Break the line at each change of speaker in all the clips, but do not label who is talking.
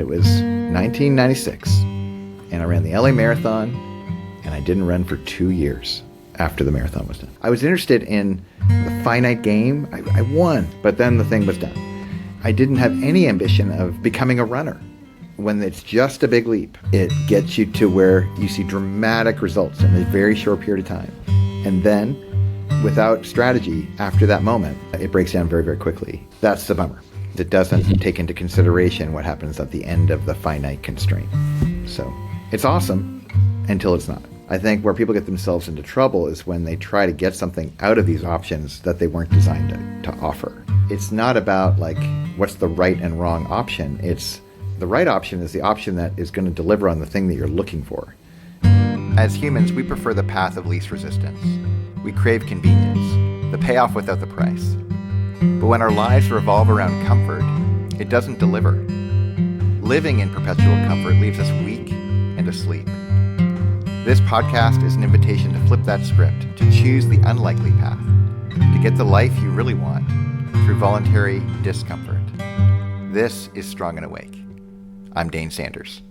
It was 1996, and I ran the LA Marathon, and I didn't run for 2 years after the marathon was done. I was interested in the finite game. I won, but then the thing was done. I didn't have any ambition of becoming a runner. When it's just a big leap, it gets you to where you see dramatic results in a very short period of time. And then, without strategy, after that moment, it breaks down very, very quickly. That's the bummer. It doesn't take into consideration what happens at the end of the finite constraint. So it's awesome until it's not. I think where people get themselves into trouble is when they try to get something out of these options that they weren't designed to offer. It's not about like what's the right and wrong option. It's the right option is the option that is going to deliver on the thing that you're looking for. As humans, we prefer the path of least resistance. We crave convenience, the payoff without the price. But when our lives revolve around comfort, it doesn't deliver. Living in perpetual comfort leaves us weak and asleep. This podcast is an invitation to flip that script, to choose the unlikely path, to get the life you really want through voluntary discomfort. This is Strong and Awake. I'm Dane Sanders.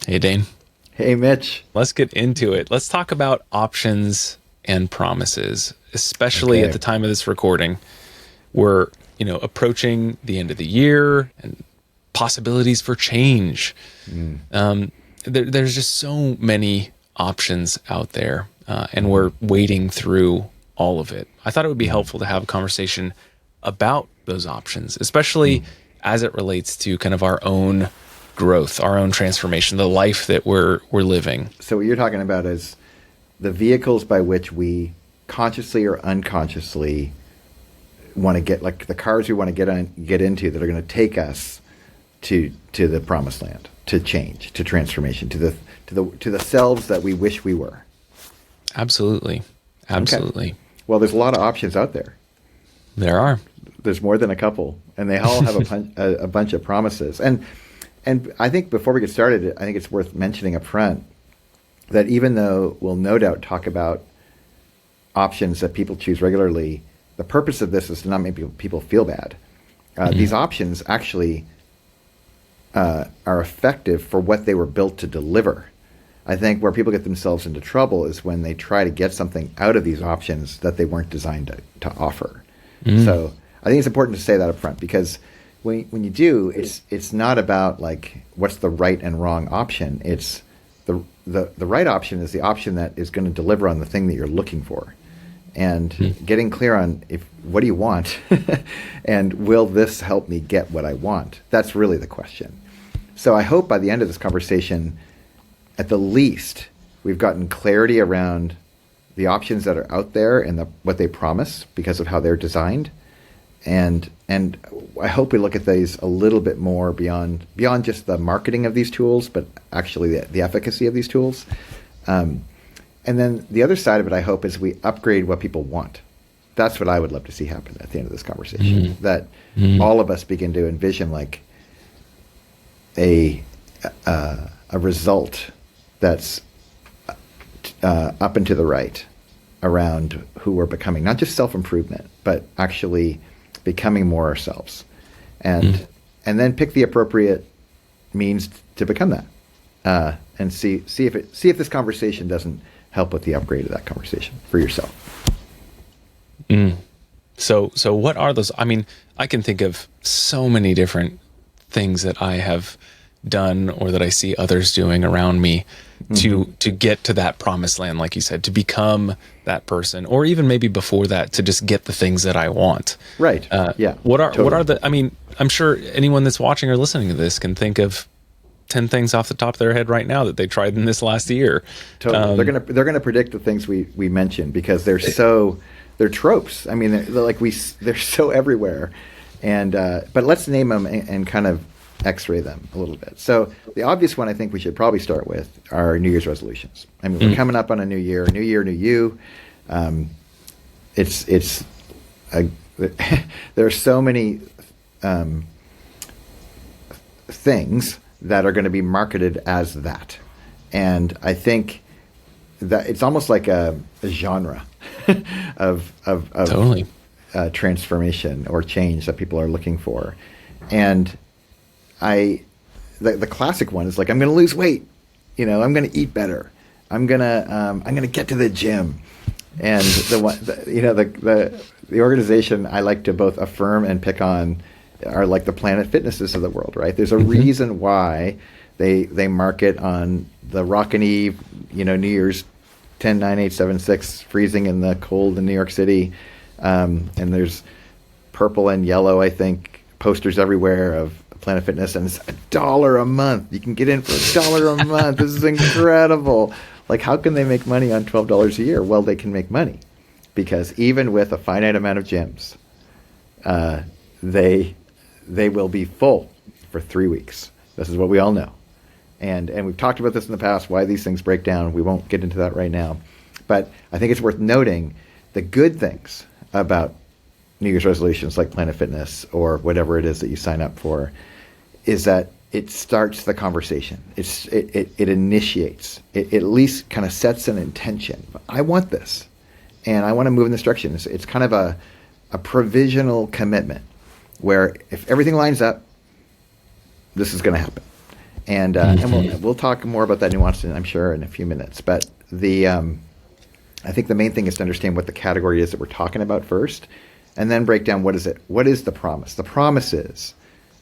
Hey, Dane.
Hey, Mitch.
Let's get into it. Let's talk about options and promises, especially at the time of this recording. We're, approaching the end of the year and possibilities for change. There's just so many options out there, and we're wading through all of it. I thought it would be helpful to have a conversation about those options, especially as it relates to kind of our own growth, our own transformation, the life that we're living.
So what you're talking about is the vehicles by which we consciously or unconsciously want to get, like the cars we want to get into that are going to take us to the promised land, to change, to transformation, to the selves that we wish we were.
Absolutely.
Okay. Well, there's a lot of options out there.
There are.
There's more than a couple, and they all have a bunch of promises. And I think before we get started, I think it's worth mentioning up front that even though we'll no doubt talk about options that people choose regularly, the purpose of this is to not make people feel bad. These options actually are effective for what they were built to deliver. I think where people get themselves into trouble is when they try to get something out of these options that they weren't designed to offer. So I think it's important to say that up front, because when you do, it's not about like what's the right and wrong option. It's the right option is the option that is going to deliver on the thing that you're looking for. And getting clear on what do you want and will this help me get what I want? That's really the question. So I hope by the end of this conversation, at the least, we've gotten clarity around the options that are out there and what they promise because of how they're designed. And I hope we look at these a little bit more beyond just the marketing of these tools, but actually the efficacy of these tools. And then the other side of it, I hope, is we upgrade what people want. That's what I would love to see happen at the end of this conversation. That all of us begin to envision like a result that's up and to the right around who we're becoming, not just self-improvement, but actually becoming more ourselves, and then pick the appropriate means to become that, and see if this conversation doesn't help with the upgrade of that conversation for yourself.
So what are those? I mean, I can think of so many different things that I have done or that I see others doing around me to get to that promised land, like you said, to become that person, or even maybe before that, to just get the things that I want.
Right. Yeah.
What are the, I mean, I'm sure anyone that's watching or listening to this can think of 10 things off the top of their head right now that they tried in this last year.
Totally. They're gonna predict the things we mentioned because they're tropes. I mean, they're so everywhere. And but let's name them and kind of X-ray them a little bit. So the obvious one I think we should probably start with are New Year's resolutions. I mean, we're coming up on a new year, new you. There are so many things that are going to be marketed as that. And I think that it's almost like a genre of
totally.
Transformation or change that people are looking for. And I the classic one is like, I'm going to lose weight. I'm going to eat better. I'm going to get to the gym. And the organization I like to both affirm and pick on are like the Planet Fitnesses of the world, right? There's a reason why they market on the Rockany, New Year's 10, 9, 8, 7, 6, freezing in the cold in New York City. And there's purple and yellow, I think, posters everywhere of Planet Fitness, and it's $1 a month. You can get in for $1 a month. This is incredible. Like, how can they make money on $12 a year? Well, they can make money because even with a finite amount of gyms, they will be full for 3 weeks. This is what we all know. And we've talked about this in the past, why these things break down. We won't get into that right now. But I think it's worth noting the good things about New Year's resolutions like Planet Fitness or whatever it is that you sign up for is that it starts the conversation. It initiates. It at least kind of sets an intention. I want this, and I want to move in this direction. It's kind of a provisional commitment where if everything lines up, this is going to happen. And we'll talk more about that nuance, I'm sure, in a few minutes. But I think the main thing is to understand what the category is that we're talking about first, and then break down what is it. What is the promise? The promise is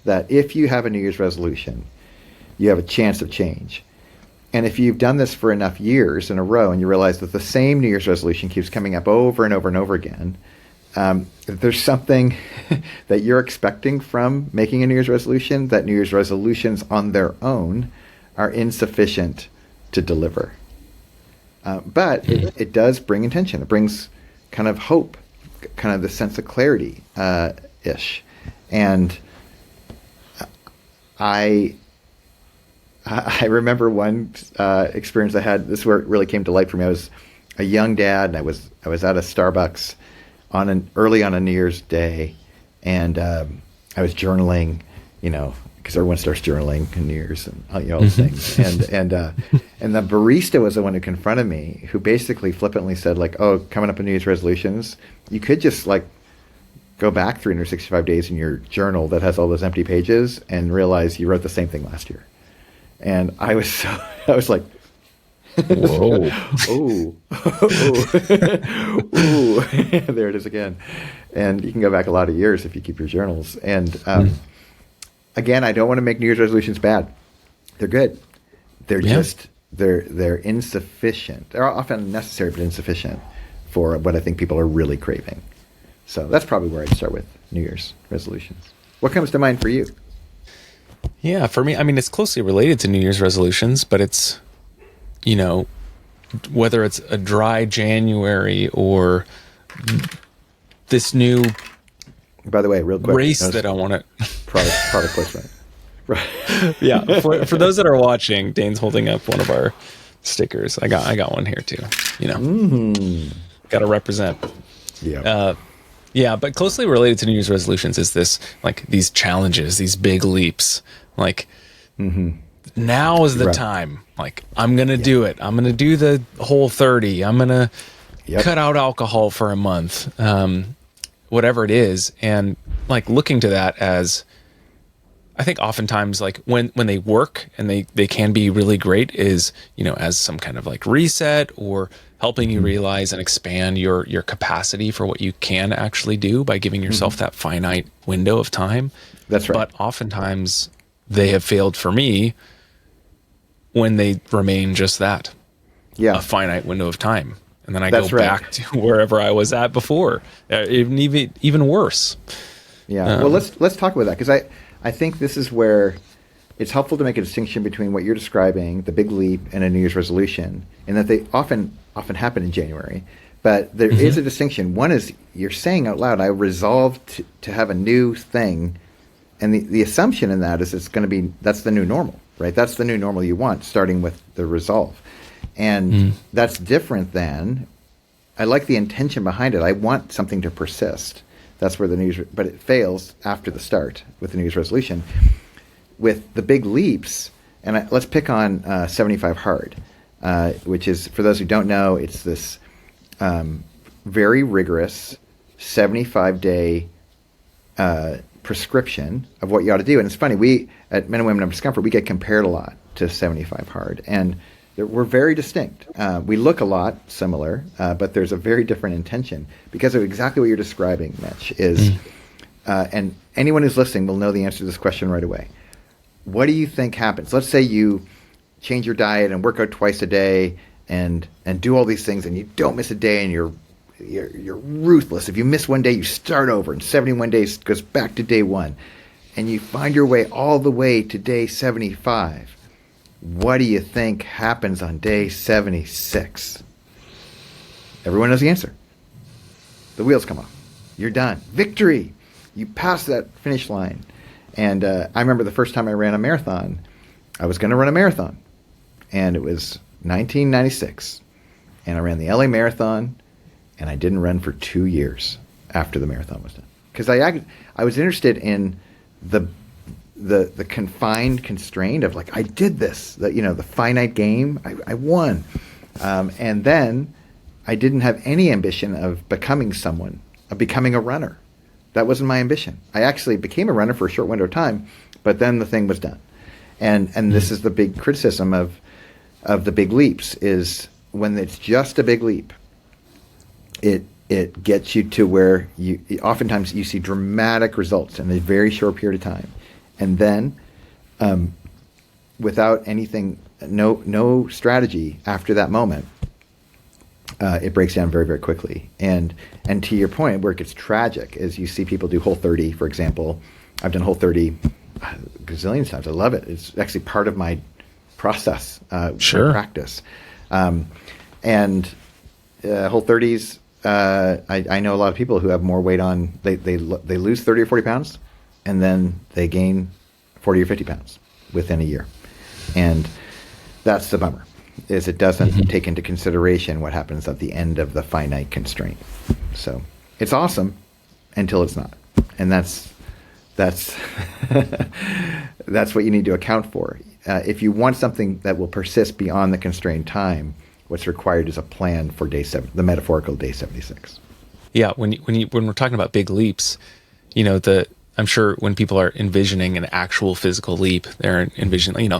that if you have a New Year's resolution, you have a chance of change. And if you've done this for enough years in a row and you realize that the same New Year's resolution keeps coming up over and over and over again, if there's something that you're expecting from making a New Year's resolution, that New Year's resolutions on their own are insufficient to deliver. But it does bring intention. It brings kind of hope, kind of the sense of clarity ish. And I remember one experience I had. This is where it really came to light for me. I was a young dad, and I was at a Starbucks early on a New Year's Day, and I was journaling, because everyone starts journaling on New Year's and all those things. And the barista was the one who confronted me, who basically flippantly said, like, "Oh, coming up in New Year's resolutions, you could just like go back 365 days in your journal that has all those empty pages and realize you wrote the same thing last year." And I was like,
whoa.
Ooh. There it is again. And you can go back a lot of years if you keep your journals. And again, I don't want to make New Year's resolutions bad. They're good. They're just they're insufficient. They're often necessary but insufficient for what I think people are really craving. So that's probably where I'd start with New Year's resolutions. What comes to mind for you?
Yeah, for me, I mean, it's closely related to New Year's resolutions, but it's, whether it's a dry January or this new
By the way, real quick,
race that I want to
product placement. Right.
Yeah, for those that are watching, Dane's holding up one of our stickers. I got one here too. Got to represent.
Yeah.
Yeah, but closely related to New Year's resolutions is this, like, these challenges, these big leaps. Like, now is the time. Like, I'm going to do it. I'm going to do the whole 30. I'm going to cut out alcohol for a month, whatever it is. And, like, looking to that as, I think oftentimes, like, when they work and they can be really great is, as some kind of, like, reset or helping you realize and expand your capacity for what you can actually do by giving yourself that finite window of time.
That's right.
But oftentimes they have failed for me when they remain just that.
Yeah.
A finite window of time. And then I go back to wherever I was at before, even worse.
Yeah. Well, let's talk about that, because I think this is where it's helpful to make a distinction between what you're describing, the big leap, and a New Year's resolution, and that they often happen in January. But there is a distinction. One is you're saying out loud, I resolved to have a new thing. And the assumption in that is it's going to be, that's the new normal, right? That's the new normal you want, starting with the resolve. And that's different than, I like the intention behind it. I want something to persist. That's where but it fails after the start with the New Year's resolution. With the big leaps, and let's pick on 75 Hard, which is, for those who don't know, it's this very rigorous 75-day prescription of what you ought to do. And it's funny, we at Men and Women of Discomfort, we get compared a lot to 75 Hard, and we're very distinct. We look a lot similar, but there's a very different intention because of exactly what you're describing, Mitch, is, and anyone who's listening will know the answer to this question right away. What do you think happens? Let's say you change your diet and work out twice a day and do all these things, and you don't miss a day, and you're ruthless. If you miss one day, you start over, and 71 days goes back to day one, and you find your way all the way to day 75. What do you think happens on day 76? Everyone knows the answer. The wheels come off. You're done. Victory! You pass that finish line. And I remember the first time I ran a marathon, I was going to run a marathon. And it was 1996. And I ran the LA Marathon, and I didn't run for 2 years after the marathon was done. Because I was interested in the confined constraint of like, I did this, the finite game, I won. And then I didn't have any ambition of becoming a runner. That wasn't my ambition. I actually became a runner for a short window of time, but then the thing was done. And this is the big criticism of the big leaps, is when it's just a big leap, it gets you to where oftentimes you see dramatic results in a very short period of time. And then, without anything, no strategy after that moment, it breaks down very, very quickly. And to your point, where it gets tragic is you see people do Whole30, for example. I've done Whole30 gazillions times. I love it. It's actually part of my process, my practice. And Whole30s, I know a lot of people who have more weight on. They lose 30 or 40 pounds. And then they gain 40 or 50 pounds within a year. And that's the bummer, is it doesn't take into consideration what happens at the end of the finite constraint. So it's awesome until it's not. And that's that's what you need to account for. If you want something that will persist beyond the constrained time, what's required is a plan for day 7, the metaphorical day 76.
Yeah, when we're talking about big leaps, I'm sure when people are envisioning an actual physical leap, they're envisioning,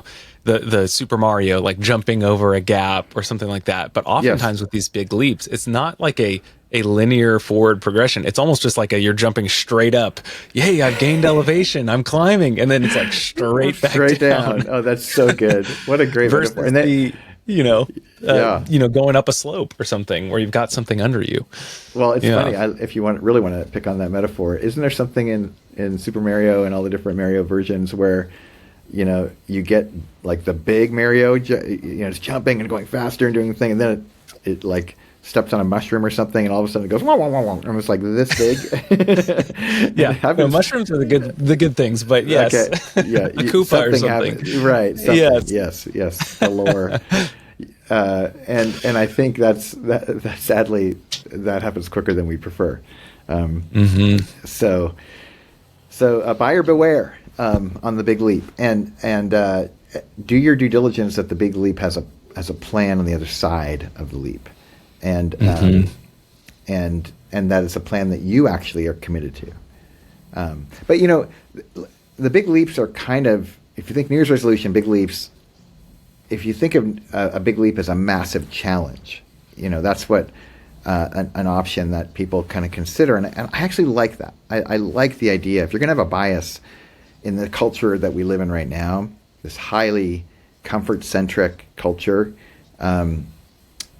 the Super Mario, like jumping over a gap or something like that. But oftentimes with these big leaps, it's not like a linear forward progression. It's almost just like you're jumping straight up. Yay, I've gained elevation. I'm climbing. And then it's like straight down.
Oh, that's so good. What a great metaphor. And then,
going up a slope or something where you've got something under you.
Well, it's funny. If you really want to pick on that metaphor, isn't there something in Super Mario and all the different Mario versions where, you get like the big Mario, it's jumping and going faster and doing the thing, and then it like steps on a mushroom or something, and all of a sudden it goes wah, wah, wah, wah, and it's like this big.
Yeah, mushrooms are the good things, but yes,
okay. Yeah,
a Koopa or something,
right? Something. Yes, the lore. And I think that sadly that happens quicker than we prefer. So buyer beware on the big leap, and do your due diligence that the big leap has a plan on the other side of the leap, and that it's a plan that you actually are committed to. But the big leaps are kind of, if you think New Year's resolution, big leaps. If you think of a big leap as a massive challenge, that's what an option that people kind of consider. And I actually like that. I like the idea. If you're going to have a bias in the culture that we live in right now, this highly comfort-centric culture,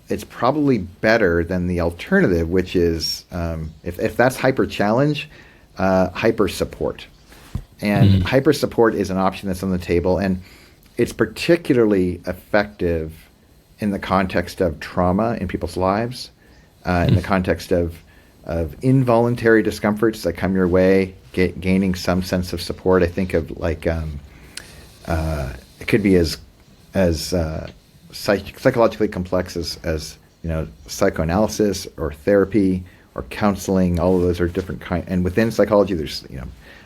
it's probably better than the alternative, which is, if that's hyper challenge, hyper support. And hyper support is an option that's on the table. And it's particularly effective in the context of trauma in people's lives, in the context of involuntary discomforts that come your way, gaining some sense of support. I think of like it could be as psychologically complex as psychoanalysis or therapy or counseling. All of those are different kind. And within psychology, there's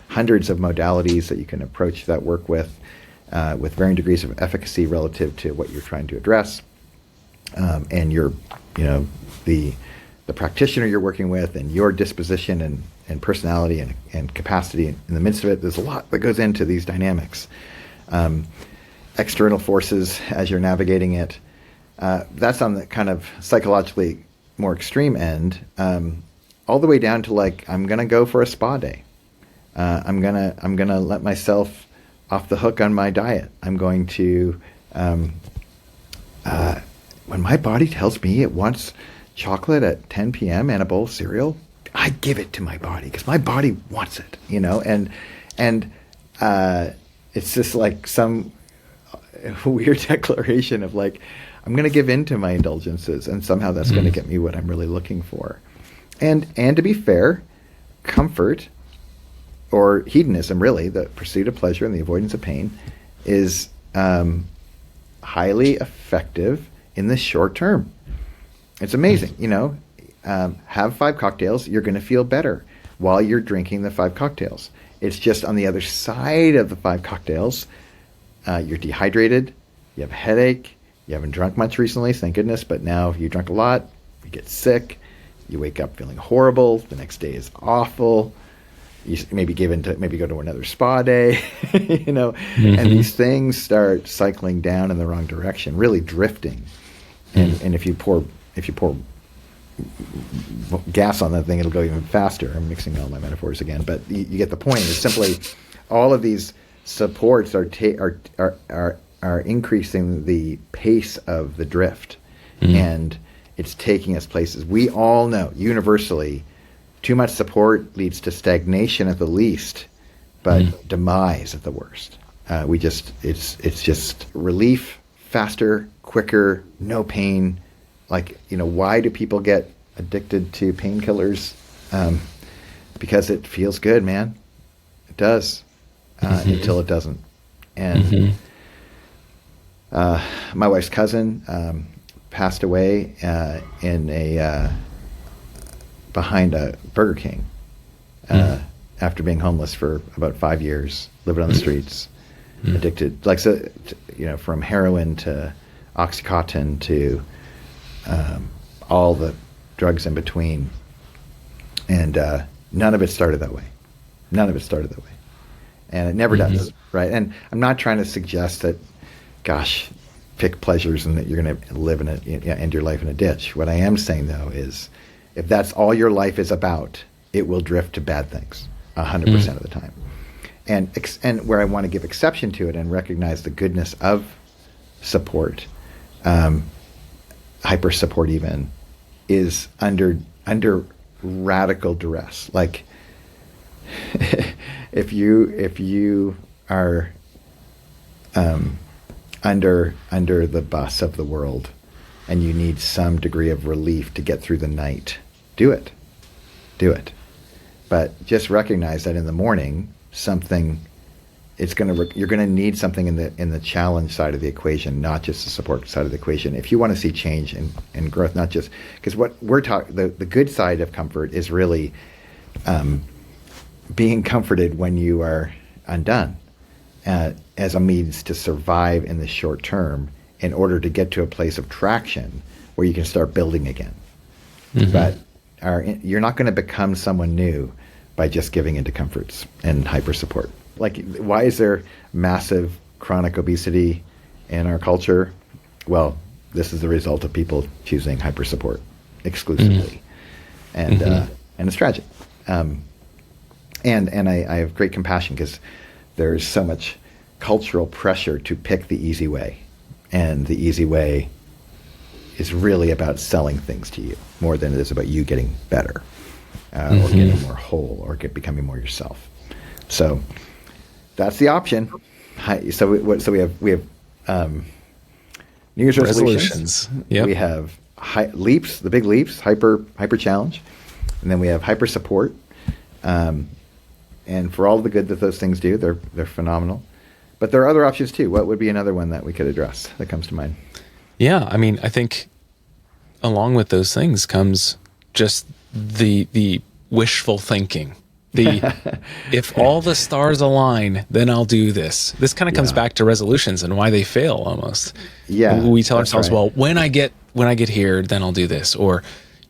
hundreds of modalities that you can approach that work with varying degrees of efficacy relative to what you're trying to address, and your, the practitioner you're working with, and your disposition and and personality and capacity in the midst of it. There's a lot that goes into these dynamics. External forces as you're navigating it. That's on the kind of psychologically more extreme end, all the way down to like, I'm going to go for a spa day. I'm gonna let myself off the hook on my diet. I'm going to, when my body tells me it wants chocolate at 10 p.m. and a bowl of cereal, I give it to my body because my body wants it, you know, and it's just like some weird declaration of like, I'm going to give in to my indulgences, and somehow that's going to get me what I'm really looking for. And to be fair, comfort, or hedonism, really, the pursuit of pleasure and the avoidance of pain, is highly effective in the short term. It's amazing, you know. Have 5 cocktails, you're going to feel better while you're drinking the 5 cocktails. It's just on the other side of the 5 cocktails, you're dehydrated, you have a headache, you haven't drunk much recently, thank goodness, but now you drunk a lot, you get sick, you wake up feeling horrible, the next day is awful. You maybe go to another spa day, you know, and these things start cycling down in the wrong direction, really drifting. And if you pour gas on that thing, it'll go even faster. I'm mixing all my metaphors again, but you get the point. It's simply all of these supports are increasing the pace of the drift, and it's taking us places. We all know universally, too much support leads to stagnation at the least, but demise at the worst. It's just relief, faster, quicker, no pain. Like, you know, why do people get addicted to painkillers? Because it feels good, man. It does, until it doesn't. And my wife's cousin passed away behind a Burger King after being homeless for about 5 years, living on the streets, addicted, like, so, you know, from heroin to Oxycontin to all the drugs in between, and none of it started that way. And it never does, right? And I'm not trying to suggest that, gosh, pick pleasures and that you're going to live in it, you know, end your life in a ditch. What I am saying, though, is if that's all your life is about, it will drift to bad things 100% of the time. And where I want to give exception to it and recognize the goodness of support, hyper support even, is under radical duress. Like, if you are under the bus of the world and you need some degree of relief to get through the night, do it. But just recognize that in the morning, you're going to need something in the challenge side of the equation, not just the support side of the equation. If you want to see change and growth, not just because what we're talking, the good side of comfort is really being comforted when you are undone, as a means to survive in the short term in order to get to a place of traction where you can start building again. But you're not going to become someone new by just giving into comforts and hyper support. Like, why is there massive chronic obesity in our culture? Well, this is the result of people choosing hyper support exclusively, and it's tragic. And I have great compassion because there's so much cultural pressure to pick the easy way, and the easy way is really about selling things to you more than it is about you getting better, or getting more whole, or becoming more yourself. So that's the option. So we have New Year's resolutions.
Yep.
We have leaps, the big leaps, hyper challenge, and then we have hyper support. And for all the good that those things do, they're phenomenal. But there are other options too. What would be another one that we could address that comes to mind?
Yeah, I mean, I think along with those things comes just the wishful thinking. If all the stars align, then I'll do this. This kind of comes back to resolutions and why they fail almost.
Yeah.
We tell ourselves, well, when I get here, then I'll do this. Or,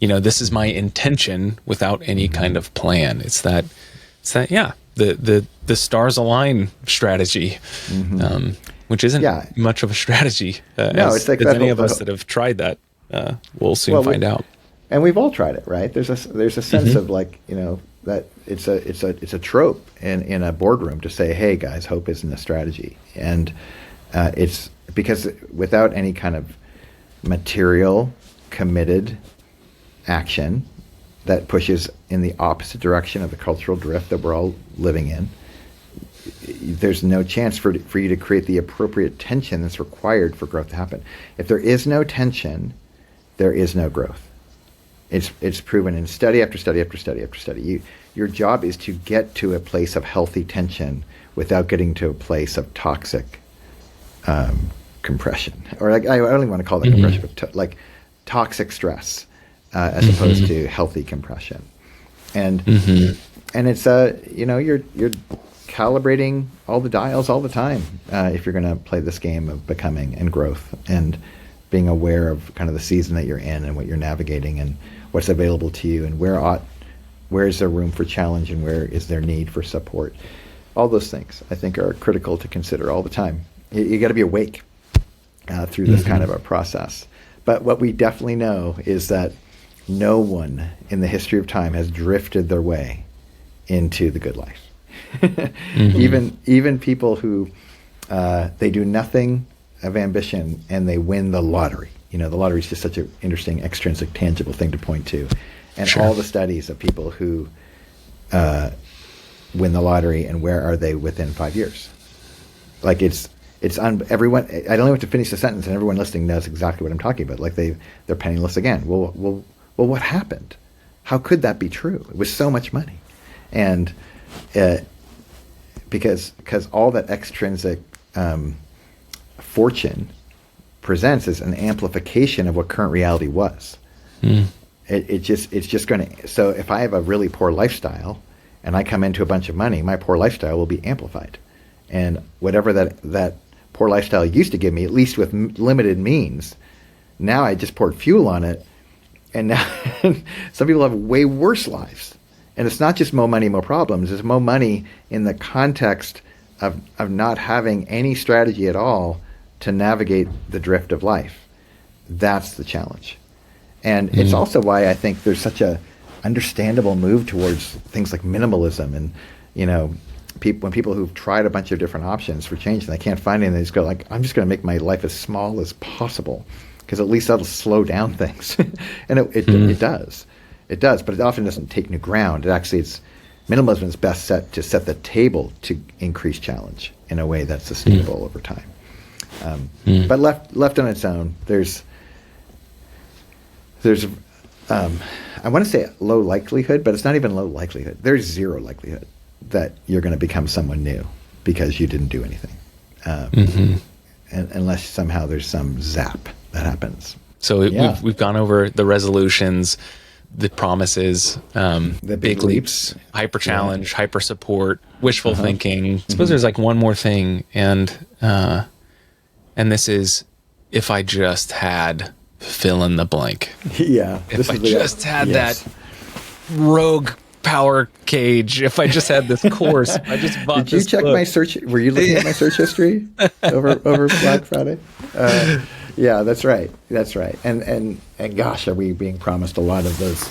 this is my intention without any kind of plan. It's that, yeah, the stars align strategy, which isn't much of a strategy.
It's like
as any of us that have tried that, we'll soon find out.
And we've all tried it, right? There's a sense of like, that it's a trope in a boardroom to say, hey guys, hope isn't a strategy. And it's because without any kind of material committed action that pushes in the opposite direction of the cultural drift that we're all living in, there's no chance for you to create the appropriate tension that's required for growth to happen. If there is no tension, there is no growth. It's proven in study after study after study after study. Your job is to get to a place of healthy tension without getting to a place of toxic compression, or like I don't even want to call that compression, but like toxic stress, as opposed to healthy compression. And it's you're calibrating all the dials all the time if you're going to play this game of becoming and growth and being aware of kind of the season that you're in and what you're navigating and what's available to you and where is there room for challenge and where is there need for support. All those things I think are critical to consider all the time. You got to be awake through this kind of a process. But what we definitely know is that no one in the history of time has drifted their way into the good life. Even people who they do nothing of ambition and they win the lottery. The lottery is just such an interesting extrinsic tangible thing to point to. And all the studies of people who win the lottery and where are they within 5 years? Like everyone. I don't even have to finish the sentence, and everyone listening knows exactly what I'm talking about. Like they're penniless again. Well, what happened? How could that be true? It was so much money, and because all that extrinsic fortune presents is an amplification of what current reality was. It's just going to. So if I have a really poor lifestyle, and I come into a bunch of money, my poor lifestyle will be amplified, and whatever that poor lifestyle used to give me, at least with limited means, now I just poured fuel on it, and now some people have way worse lives. And it's not just more money, more problems. It's more money in the context of not having any strategy at all to navigate the drift of life. That's the challenge. And it's also why I think there's such a understandable move towards things like minimalism. And, when people who've tried a bunch of different options for change and they can't find anything, they just go like, I'm just going to make my life as small as possible because at least that'll slow down things. And it does. It does, but it often doesn't take new ground. Minimalism is best set to set the table to increase challenge in a way that's sustainable over time. But left on its own, there's I want to say low likelihood, but it's not even low likelihood. There's zero likelihood that you're going to become someone new because you didn't do anything, and unless somehow there's some zap that happens.
So we've gone over the resolutions, the promises,
the big leaps,
hyper challenge, hyper support, wishful thinking. I suppose there's like one more thing, and this is if I just had fill in the blank.
Yeah.
If I just had that rogue power cage, if I just had this course, I just bought.
Did you check my search? Were you looking at my search history over Black Friday? Yeah, that's right. That's right. And gosh, are we being promised a lot of those?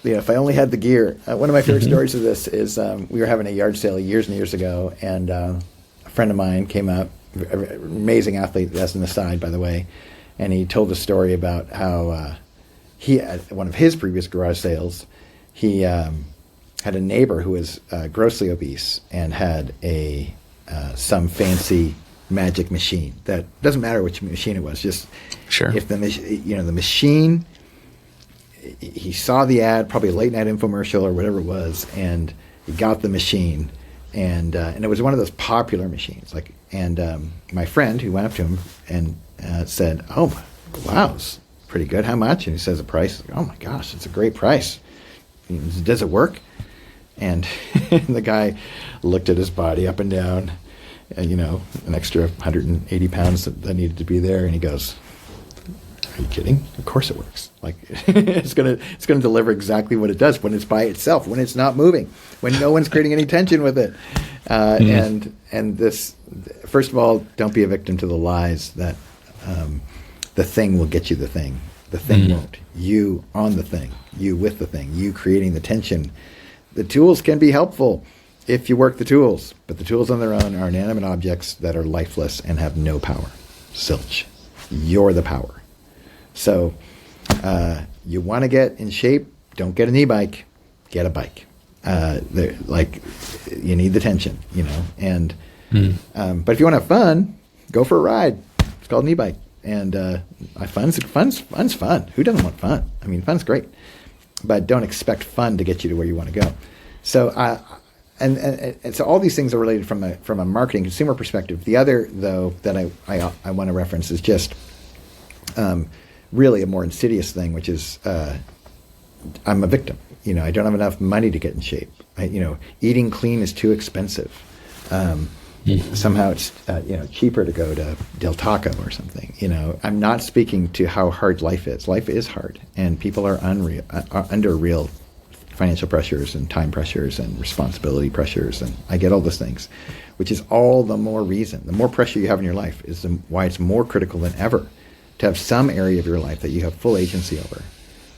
If I only had the gear. One of my favorite stories of this is we were having a yard sale years and years ago, and a friend of mine came up, amazing athlete, as an aside, by the way, and he told a story about how he at one of his previous garage sales, he had a neighbor who was grossly obese and had some fancy magic machine that doesn't matter which machine it was, just if the machine, he saw the ad, probably a late night infomercial or whatever it was, and he got the machine, and it was one of those popular machines, my friend who went up to him and said, "Oh, wow, it's pretty good. How much?" And he says the price. "Oh my gosh, it's a great price. Does it work?" And the guy looked at his body up and down, and an extra 180 pounds that needed to be there, and he goes, "Are you kidding? Of course it works. Like it's gonna deliver exactly what it does when it's by itself, when it's not moving, when no one's creating any tension with it. And this, first of all, don't be a victim to the lies that the thing will get you the thing. The thing won't. You on the thing. You with the thing. You creating the tension. The tools can be helpful if you work the tools, but the tools on their own are inanimate objects that are lifeless and have no power. Zilch. You're the power. So you want to get in shape, don't get an e-bike, get a bike. You need the tension, and but if you want to have fun, go for a ride. It's called an e-bike. And fun's fun. Who doesn't want fun? I mean, fun's great, but don't expect fun to get you to where you want to go. So, and so all these things are related from a marketing consumer perspective. The other, though, that I want to reference is just really a more insidious thing, which is I'm a victim. I don't have enough money to get in shape. Eating clean is too expensive. Somehow it's cheaper to go to Del Taco or something. I'm not speaking to how hard life is. Life is hard, and people are under real financial pressures and time pressures and responsibility pressures, and I get all those things, which is all the more reason. The more pressure you have in your life is why it's more critical than ever to have some area of your life that you have full agency over,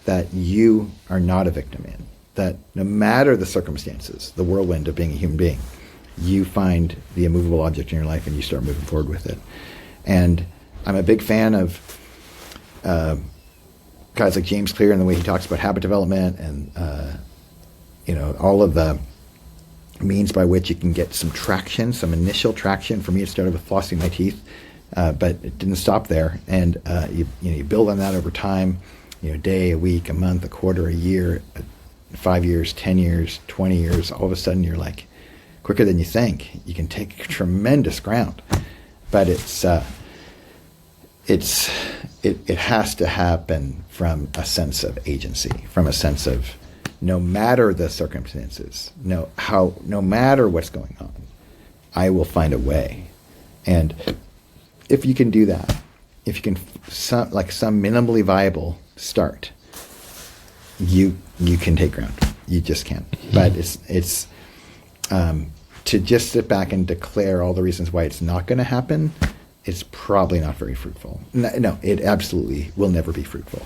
that you are not a victim in, that no matter the circumstances, the whirlwind of being a human being, you find the immovable object in your life and you start moving forward with it. And I'm a big fan of guys like James Clear and the way he talks about habit development and all of the means by which you can get some traction, some initial traction. For me, it started with flossing my teeth, but it didn't stop there. And you build on that over time, a day, a week, a month, a quarter, a year, 5 years, 10 years, 20 years. All of a sudden, you're like, quicker than you think. You can take tremendous ground, but it has to happen from a sense of agency, from a sense of no matter the circumstances, no matter what's going on, I will find a way. And if you can do that, if you can some minimally viable start, you can take ground. You just can. But it's to just sit back and declare all the reasons why it's not going to happen, it's probably not very fruitful. No, it absolutely will never be fruitful.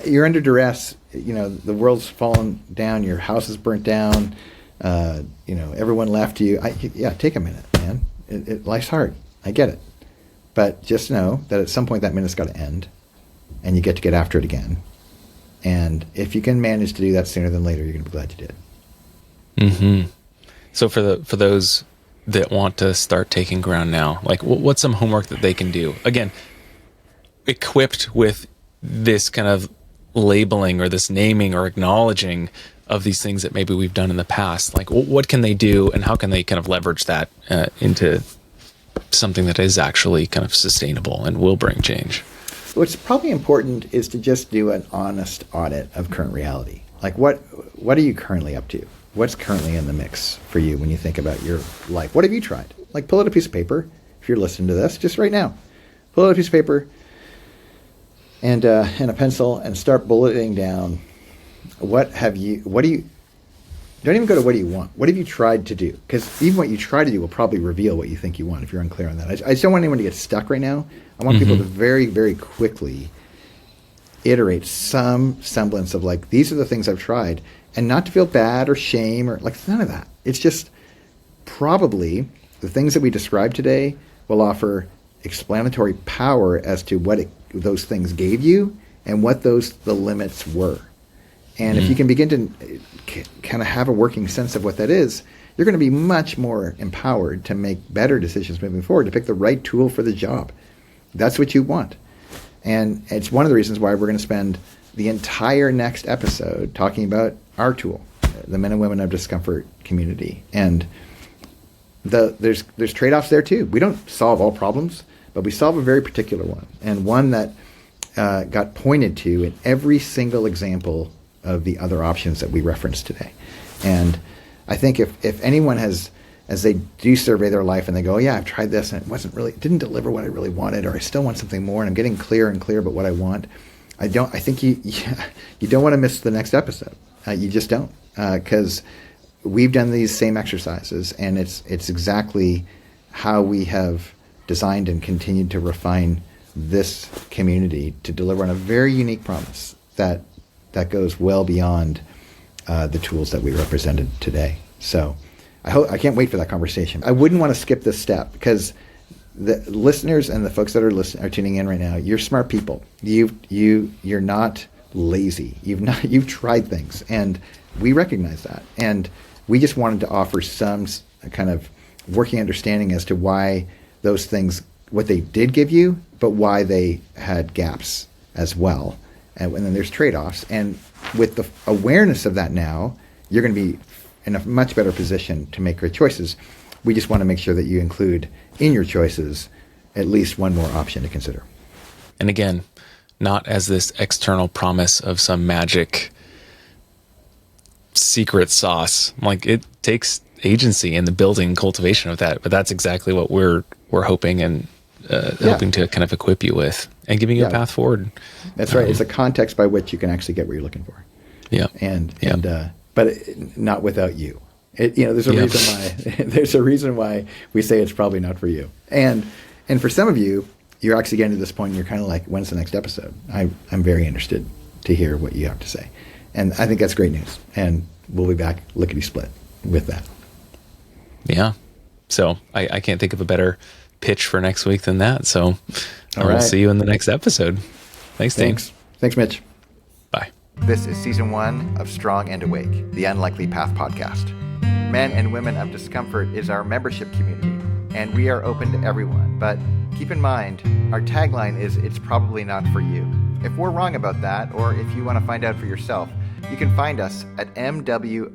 You're under duress. The world's fallen down. Your house is burnt down. Everyone left you. Take a minute, man. Life's hard. I get it. But just know that at some point that minute's got to end, and you get after it again. And if you can manage to do that sooner than later, you're going to be glad you did.
Mm-hmm. So for those that want to start taking ground now, like what's some homework that they can do? Again, equipped with this kind of labeling or this naming or acknowledging of these things that maybe we've done in the past. Like what can they do, and how can they kind of leverage that into something that is actually kind of sustainable and will bring change?
What's probably important is to just do an honest audit of current reality. Like what are you currently up to? What's currently in the mix for you when you think about your life? What have you tried? Like pull out a piece of paper. If you're listening to this, just right now, pull out a piece of paper and a pencil and start bulleting down. Don't even go to what do you want? What have you tried to do? Because even what you try to do will probably reveal what you think you want if you're unclear on that. I just don't want anyone to get stuck right now. I want people to very, very quickly iterate some semblance of like, these are the things I've tried, and not to feel bad or shame or like none of that. It's just probably the things that we described today will offer explanatory power as to what those things gave you and what the limits were. And if you can begin to kind of have a working sense of what that is, you're going to be much more empowered to make better decisions moving forward, to pick the right tool for the job. That's what you want. And it's one of the reasons why we're going to spend the entire next episode talking about our tool, the Men and Women of Discomfort community. And there's trade-offs there too. We don't solve all problems, but we solve a very particular one, and one that got pointed to in every single example of the other options that we referenced today. And I think if anyone has as they do survey their life and they go, yeah, I've tried this and it didn't deliver what I really wanted, or I still want something more, and I'm getting clearer and clearer about what I want. I think you don't want to miss the next episode. You just don't, because we've done these same exercises, and it's exactly how we have designed and continued to refine this community to deliver on a very unique promise that goes well beyond the tools that we represented today. So I can't wait for that conversation. I wouldn't want to skip this step, because the listeners and the folks that are tuning in right now, you're smart people. You're not lazy. You've tried things, and we recognize that. And we just wanted to offer some kind of working understanding as to why those things, what they did give you, but why they had gaps as well. And then there's trade-offs. And with the awareness of that now, you're going to be in a much better position to make great choices. We just want to make sure that you include in your choices at least one more option to consider.
And again, not as this external promise of some magic secret sauce. Like, it takes agency in the building and cultivation of that, but that's exactly what we're hoping and hoping to kind of equip you with and giving you a path forward.
That's right. It's a context by which you can actually get what you're looking for.
Yeah.
But not without you. There's a reason why we say it's probably not for you. And for some of you, you're actually getting to this point and you're kind of like, when's the next episode? I'm very interested to hear what you have to say. And I think that's great news. And we'll be back lickety-split with that.
Yeah. So I can't think of a better pitch for next week than that. So we'll see you in the next episode. Thanks, Dane.
Thanks, Mitch.
Bye.
This is season 1 of Strong and Awake, the Unlikely Path podcast. Men and Women of Discomfort is our membership community, and we are open to everyone. But keep in mind, our tagline is, it's probably not for you. If we're wrong about that, or if you want to find out for yourself, you can find us at MWOD.io.